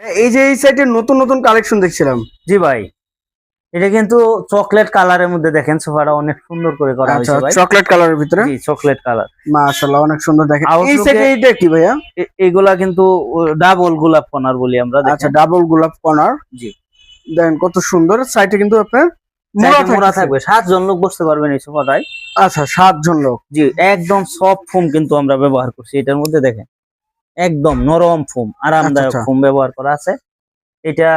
এই যে এই সাইডে নতুন নতুন কালেকশন দেখছিলাম। জি ভাই, এটা কিন্তু চকলেট কালারের মধ্যে দেখেন সোফাটা অনেক সুন্দর করে করা আচ্ছা, হয়েছে ভাই। চকলেট কালারের ভিতরে। জি, চকলেট কালার। মাশাআল্লাহ, অনেক সুন্দর দেখেন। এই আউটলুকে সাইডে এটা কি ভাইয়া? এগুলা কিন্তু ডাবল গোলাপ কর্নার বলি আমরা। আচ্ছা, ডাবল গোলাপ কর্নার। জি, দেখেন কত সুন্দর। সাইডে কিন্তু আপনার মোড়া থাকবে, 7 জন লোক বসতে পারবেন এই সোফাটায়। আচ্ছা, 7 জন লোক। জি, একদম সফট ফোম কিন্তু আমরা ব্যবহার করছি এটার মধ্যে। দেখেন একদম নরম ফোম, আরামদায়ক আচ্ছা। ফোম ব্যবহার করা আছে। এটা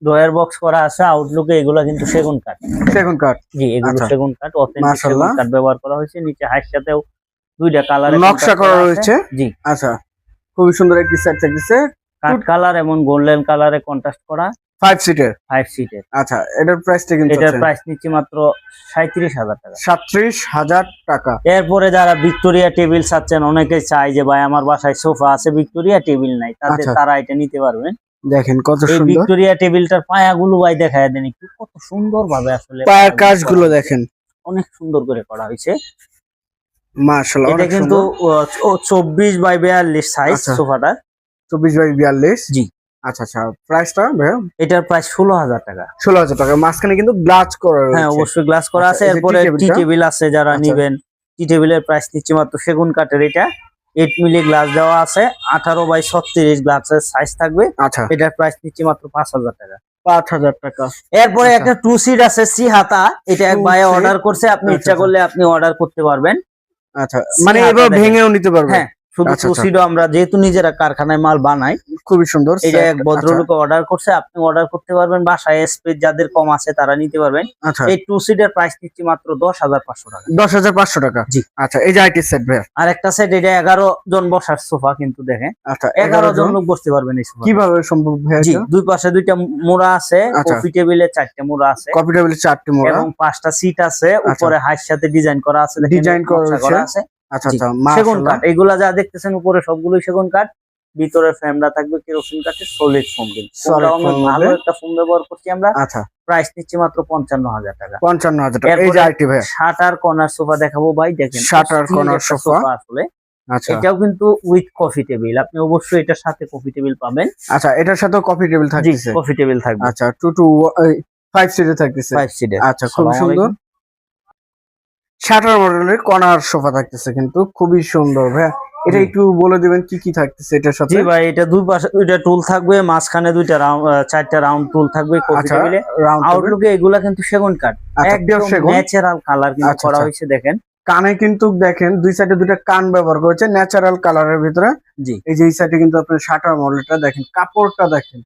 ড্রয়ার বক্স করা আছে। আউটলুকে এগুলা কিন্তু সেগুন কাঠ। সেগুন কাঠ। জি, এগুলো আচ্ছা, সেগুন কাঠ, অথেন্টিক সেগুন মাশাআল্লাহ। কাঠ ব্যবহার করা হয়েছে। নিচে হাইট সাথেও দুইটা কালারে নকশা করা রয়েছে। জি, আচ্ছা, খুবই সুন্দর একটি সেট থাকছে। কাঠ কালার এবং গোল্ডেন কালারে কন্ট্রাস্ট করা। 5 সিটের। 5 সিটের। আচ্ছা, এটার প্রাইসটা কিন্তু এটার প্রাইস নিচ্ছে মাত্র 37,000 টাকা। 37,000 টাকা। এরপরে যারা ভিক্টোরিয়া টেবিল চাচ্ছেন, অনেকে চায় যে ভাই আমার বাসায় সোফা আছে, ভিক্টোরিয়া টেবিল নাই, আচ্ছা। তারা এটা নিতে পারবেন। দেখেন কত এই সুন্দর ভিক্টোরিয়া টেবিলটার পায়াগুলো ভাই দেখায় দেন একটু, কত সুন্দর ভাবে আসলে পায়ের কাজগুলো দেখেন। অনেক সুন্দর করে করা হয়েছে। মাশাআল্লাহ, এটা অনেক কিন্তু সুন্দর। 24x42 সাইজ আচ্ছা। সোফাটা। 24x42। জি, আচ্ছা আচ্ছা, প্রাইসটা ভাইয়া? এটার প্রাইস 16,000 টাকা। 16,000 টাকা। মাঝখানে কিন্তু গ্লাস করা রয়েছে। হ্যাঁ, অবশ্যই গ্লাস করা আচ্ছা, আছে। এই যে এরপরে টি টেবিলটা? টি টেবিল আছে যারা আচ্ছা। নিবেন। টি টেবিলের প্রাইস নিচ্ছে মাত্র সেগুন কাঠের। এটা 8 মিলি গ্লাস দেওয়া আছে, 18x36 গ্লাসের সাইজ থাকবে। আচ্ছা, এটার প্রাইস নিচ্ছে মাত্র 5,000 টাকা। 5,000 টাকা। এরপরে আচ্ছা। একটা 2 সিট আছে সি হাতা। এটা এক Two ভাই seat? অর্ডার করছে, আপনি আচ্ছা, ইচ্ছা আচ্ছা। করলে আপনি অর্ডার করতে পারবেন। আচ্ছা, সি মানে হাতা এবার দেখেন। ভেঙেও নিতে পারবে। হ্যাঁ, শুধু আচ্ছা, 2 আচ্ছা। সিটও আমরা যেহেতু নিজেরা কারখানায় মাল বানাই। খুবই সুন্দর এটা set। এক ভদ্রলোক অর্ডার করছে, আপনি অর্ডার করতে পারবেন। বাসায় স্পেস যাদের কম আছে তারা নিতে পারবেন। আচ্ছা, এই 2 সিটের প্রাইস নিচ্ছে মাত্র 10,500 টাকা। 10,500 টাকা। জি। আচ্ছা, এই যে আইটি সেট ভাইয়া। আর একটা সেট, এটা 11 জন বসার সোফা কিন্তু দেখেন। আচ্ছা, 11 জন লোক বসতে পারবেন এই সোফা। কিভাবে সম্ভব ভাইয়া? জি, দুই পাশে দুইটা মোড়া আছে। আচ্ছা। কফি টেবিলে 4টা মোড়া আছে কফি টেবিলে 4টি মোড়া। এবং 5টা সিট আছে। উপরে হাইট সাথে ডিজাইন করা আছে, দেখেন ডিজাইন করা নকশা রয়েছে। আছে। আচ্ছা জি, আচ্ছা, সেগুন মাশাআল্লাহ। কাঠ। এগুলা যা দেখতেছেন উপরে সবগুলোই সেগুন কাঠ। ভিতরে ফ্রেমটা থাকবে কেরোসিন কাঠের সলিড ফোম। কিন্তু Solid ফোমটা অনেক foam ভালো হবে। একটা ফোম ব্যবহার করছি আমরা। আচ্ছা, প্রাইস নিচ্ছে মাত্র 55,000 টাকা। 55,000 টাকা। এই এরপরে যে আইটি ভাইয়া। শাটার কর্নার সোফা দেখাবো ভাই। দেখেন Shutter অস্থির corner একটা sofa। আসলে। আচ্ছা এটাও কিন্তু উইথ কফি টেবিল। আপনি অবশ্যই এটার সাথে কফি টেবিল পাবেন। আচ্ছা, এটার সাথে কফি টেবিল জি, থাকতেছে। কফি টেবিল থাকবে। আচ্ছা, 2 টু 5 সিটে থাকতেছে। 5 সিটের। আচ্ছা, খুব সুন্দর। শাটার মডেলের কর্নার সোফা থাকতেছে কিন্তু খুবই সুন্দর ভাইয়া। এটা জি। একটু বলে দিবেন কি কি থাকতেছে এটার সাথে? জি ভাই, এটা দুই পাশে দুইটা টুল থাকবে, মাঝখানে দুইটা রাউন্ড 4টা রাউন্ড টুল থাকবে কফি আচ্ছা, টেবিলে। Round table. আউটলুকে এগুলা কিন্তু সেগুন কাঠ। আচ্ছা, একদম pure সেগুন। ন্যাচারাল কালার কিন্তু আচ্ছা, করা আচ্ছা। হয়েছে দেখেন। কানে কিন্তু দেখেন দুই সাইডে দুইটা কান ব্যবহার করেছে ন্যাচারাল কালারের ভিতরে। জি, এই যে এই সাইডে কিন্তু আপনার শাটার মডেলটা দেখেন, কাপড়টা দেখেন